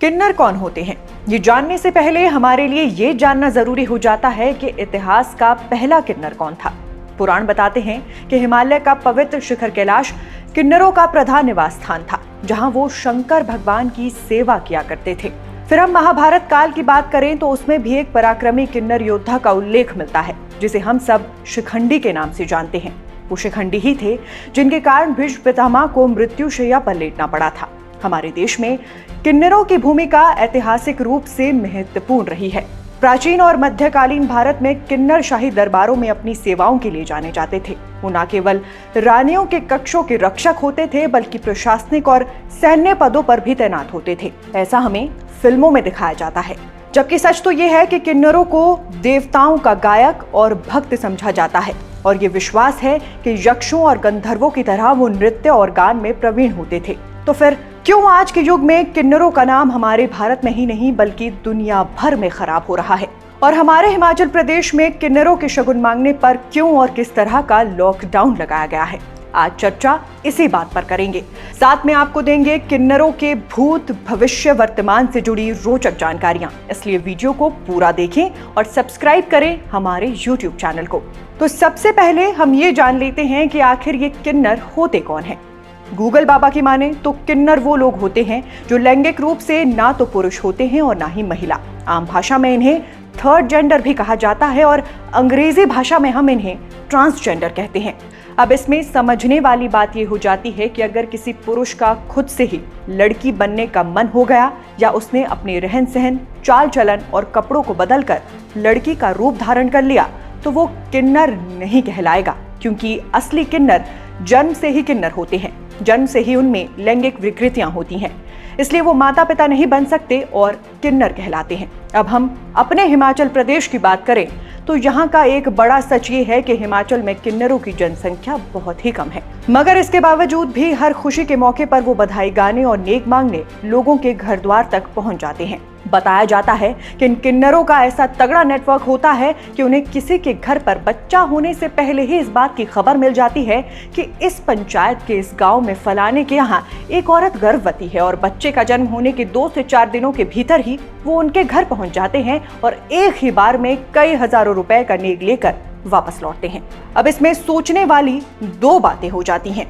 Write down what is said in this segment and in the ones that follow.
किन्नर कौन होते हैं, ये जानने से पहले हमारे लिए ये जानना जरूरी हो जाता है कि इतिहास का पहला किन्नर कौन था। पुराण बताते हैं कि हिमालय का पवित्र शिखर कैलाश किन्नरों का प्रधान निवास स्थान था, जहां वो शंकर भगवान की सेवा किया करते थे। फिर हम महाभारत काल की बात करें तो उसमें भी एक पराक्रमी किन्नर योद्धा का उल्लेख मिलता है, जिसे हम सब शिखंडी के नाम से जानते हैं। वो शिखंडी ही थे जिनके कारण भीष्म पितामह को मृत्युशैया पर लेटना पड़ा था। हमारे देश में किन्नरों की भूमिका ऐतिहासिक रूप से महत्वपूर्ण रही है। प्राचीन और मध्यकालीन भारत में किन्नर शाही दरबारों में अपनी सेवाओं के लिए जाने जाते थे। वो न केवल रानियों के कक्षों के रक्षक होते थे, बल्कि प्रशासनिक और सैन्य पदों पर भी तैनात होते थे। ऐसा हमें फिल्मों में दिखाया जाता है, जबकि सच तो ये है कि किन्नरों को देवताओं का गायक और भक्त समझा जाता है, और ये विश्वास है कि यक्षों और गंधर्वों की तरह वो नृत्य और गान में प्रवीण होते थे। तो फिर क्यों आज के युग में किन्नरों का नाम हमारे भारत में ही नहीं बल्कि दुनिया भर में खराब हो रहा है? और हमारे हिमाचल प्रदेश में किन्नरों के शगुन मांगने पर क्यों और किस तरह का लॉकडाउन लगाया गया है? आज चर्चा इसी बात पर करेंगे। साथ में आपको देंगे किन्नरों के भूत, भविष्य, वर्तमान से जुड़ी रोचक जानकारियां। इसलिए वीडियो को पूरा देखें और सब्सक्राइब करें हमारे YouTube चैनल को। तो सबसे पहले हम ये जान लेते हैं कि आखिर ये किन्नर होते कौन हैं। गूगल बाबा की माने तो किन्नर वो लोग होते हैं जो लैंगिक रूप से ना तो पुरुष होते हैं और ना ही महिला। आम भाषा में इन्हें थर्ड जेंडर भी कहा जाता है और अंग्रेजी भाषा में हम इन्हें ट्रांसजेंडर कहते हैं। अब इसमें समझने वाली बात ये हो जाती है कि अगर किसी पुरुष का खुद से ही लड़की बनने का मन हो गया, या उसने अपने रहन सहन, चाल चलन और कपड़ों को बदलकर लड़की का रूप धारण कर लिया, तो वो किन्नर नहीं कहलाएगा, क्योंकि असली किन्नर जन्म से ही किन्नर होते हैं। जन्म से ही उनमें लैंगिक विकृतियां होती हैं, इसलिए वो माता पिता नहीं बन सकते और किन्नर कहलाते हैं। अब हम अपने हिमाचल प्रदेश की बात करें तो यहाँ का एक बड़ा सच ये है कि हिमाचल में किन्नरों की जनसंख्या बहुत ही कम है, मगर इसके बावजूद भी हर खुशी के मौके पर वो बधाई गाने और नेक मांगने लोगों के घर द्वार तक पहुंच जाते हैं। बताया जाता है कि इन किन्नरों का ऐसा तगड़ा नेटवर्क होता है कि उन्हें किसी के घर पर बच्चा होने से पहले ही इस बात की खबर मिल जाती है कि इस पंचायत के इस गांव में फलाने के यहाँ एक औरत गर्भवती है, और बच्चे का जन्म होने के 2 से 4 दिनों के भीतर ही वो उनके घर पहुंच जाते हैं और एक ही बार में कई हजारों रुपए का नेक लेकर वापस लौटते हैं। अब इसमें सोचने वाली 2 बातें हो जाती हैं।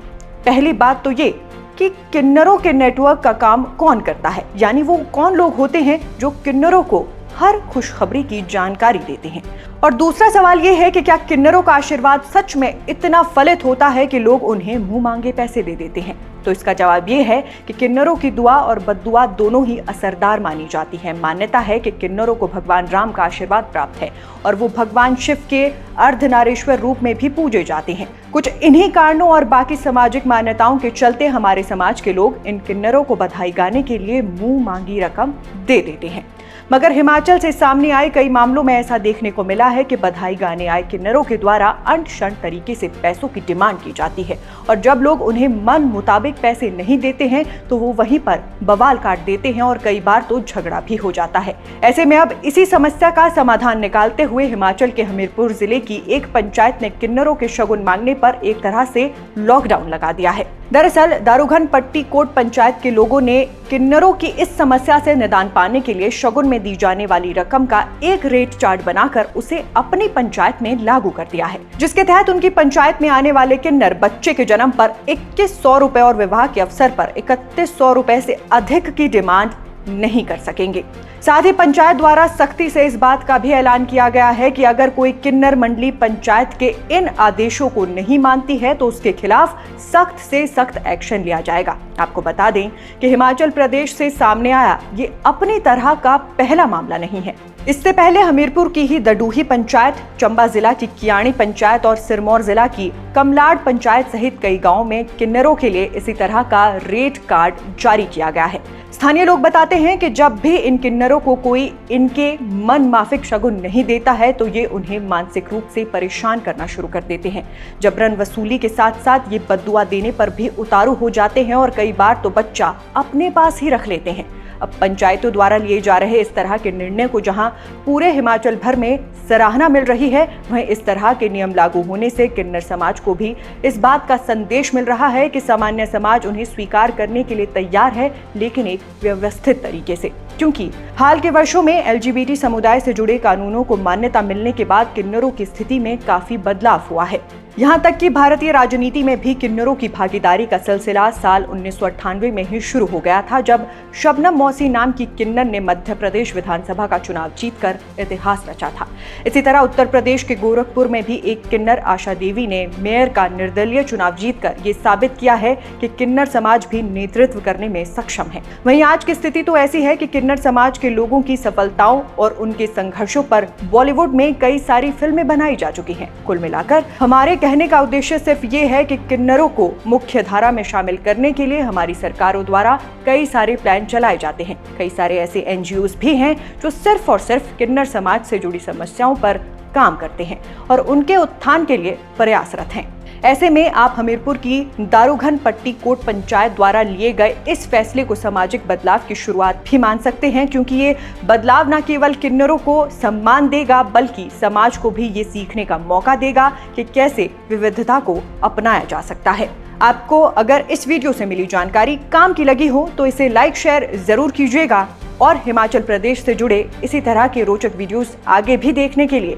पहली बात तो ये कि किन्नरों के नेटवर्क का काम कौन करता है, यानी वो कौन लोग होते हैं जो किन्नरों को हर खुशखबरी की जानकारी देते हैं। और दूसरा सवाल ये है कि क्या किन्नरों का आशीर्वाद सच में इतना फलित होता है कि लोग उन्हें मुंह मांगे पैसे दे देते हैं? तो इसका जवाब ये है कि किन्नरों की दुआ और बद्दुआ दोनों ही असरदार मानी जाती है। मान्यता है कि किन्नरों को भगवान राम का आशीर्वाद प्राप्त है और वो भगवान शिव के अर्धनारीश्वर रूप में भी पूजे जाते हैं। कुछ इन्हीं कारणों और बाकी सामाजिक मान्यताओं के चलते हमारे समाज के लोग इन किन्नरों को बधाई गाने के लिए मुंह मांगी रकम दे देते हैं। मगर हिमाचल से सामने आए कई मामलों में ऐसा देखने को मिला है कि बधाई गाने आए किन्नरों के द्वारा अनशन तरीके से पैसों की डिमांड की जाती है, और जब लोग उन्हें मन मुताबिक पैसे नहीं देते हैं तो वो वहीं पर बवाल काट देते हैं और कई बार तो झगड़ा भी हो जाता है। ऐसे में अब इसी समस्या का समाधान निकालते हुए हिमाचल के हमीरपुर जिले की एक पंचायत ने किन्नरों के शगुन मांगने पर एक तरह से लॉकडाउन लगा दिया है। दरअसल दारूघन पट्टी कोट पंचायत के लोगों ने किन्नरों की इस समस्या से निदान पाने के लिए शगुन में दी जाने वाली रकम का एक रेट चार्ट बनाकर उसे अपनी पंचायत में लागू कर दिया है, जिसके तहत उनकी पंचायत में आने वाले किन्नर बच्चे के जन्म पर 2100 रुपए और विवाह के अवसर पर 3100 रुपए से अधिक की डिमांड नहीं कर सकेंगे। साथ ही पंचायत द्वारा सख्ती से इस बात का भी ऐलान किया गया है कि अगर कोई किन्नर मंडली पंचायत के इन आदेशों को नहीं मानती है तो उसके खिलाफ सख्त से सख्त एक्शन लिया जाएगा। आपको बता दें कि हिमाचल प्रदेश से सामने आया ये अपनी तरह का पहला मामला नहीं है। इससे पहले हमीरपुर की ही दडूही पंचायत, चंबा जिला की कियाणी पंचायत और सिरमौर जिला की कमलाड़ पंचायत सहित कई गांवों में किन्नरों के लिए इसी तरह का रेट कार्ड जारी किया गया है। स्थानीय लोग बताते हैं कि जब भी इन किन्नरों को कोई इनके मन माफिक शगुन नहीं देता है तो ये उन्हें मानसिक रूप से परेशान करना शुरू कर देते हैं। जबरन वसूली के साथ साथ ये बद्दुआ देने पर भी उतारू हो जाते हैं और कई बार तो बच्चा अपने पास ही रख लेते हैं। अब पंचायतों द्वारा लिए जा रहे इस तरह के निर्णय को जहां पूरे हिमाचल भर में सराहना मिल रही है, वहीं इस तरह के नियम लागू होने से किन्नर समाज को भी इस बात का संदेश मिल रहा है कि सामान्य समाज उन्हें स्वीकार करने के लिए तैयार है, लेकिन एक व्यवस्थित तरीके से। क्योंकि हाल के वर्षों में LGBT समुदाय से जुड़े कानूनों को मान्यता मिलने के बाद किन्नरों की स्थिति में काफी बदलाव हुआ है। यहाँ तक कि भारतीय राजनीति में भी किन्नरों की भागीदारी का सिलसिला साल 1998 में ही शुरू हो गया था, जब शबनम मौसी नाम की किन्नर ने मध्य प्रदेश विधानसभा का चुनाव जीतकर इतिहास रचा था। इसी तरह उत्तर प्रदेश के गोरखपुर में भी एक किन्नर आशा देवी ने मेयर का निर्दलीय चुनाव जीतकर ये साबित किया है कि किन्नर समाज भी नेतृत्व करने में सक्षम है। वहीं आज की स्थिति तो ऐसी है कि किन्नर समाज के लोगों की सफलताओं और उनके संघर्षों पर बॉलीवुड में कई सारी फिल्में बनाई जा चुकी हैं। कुल मिलाकर हमारे कहने का उद्देश्य सिर्फ ये है कि किन्नरों को मुख्य धारा में शामिल करने के लिए हमारी सरकारों द्वारा कई सारे प्लान चलाए जाते हैं। कई सारे ऐसे NGOs भी हैं जो सिर्फ और सिर्फ किन्नर समाज से जुड़ी समस्याओं पर काम करते हैं और उनके उत्थान के लिए प्रयासरत हैं। ऐसे में आप हमीरपुर की दारूघन पट्टी कोट पंचायत द्वारा लिए गए इस फैसले को सामाजिक बदलाव की शुरुआत भी मान सकते हैं, क्योंकि ये बदलाव न केवल किन्नरों को सम्मान देगा बल्कि समाज को भी ये सीखने का मौका देगा कि कैसे विविधता को अपनाया जा सकता है। आपको अगर इस वीडियो से मिली जानकारी काम की लगी हो तो इसे लाइक शेयर जरूर कीजिएगा और हिमाचल प्रदेश से जुड़े इसी तरह के रोचक वीडियोस आगे भी देखने के लिए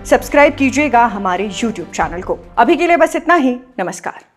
सब्सक्राइब कीजिएगा हमारे YouTube चैनल को। अभी के लिए बस इतना ही। नमस्कार।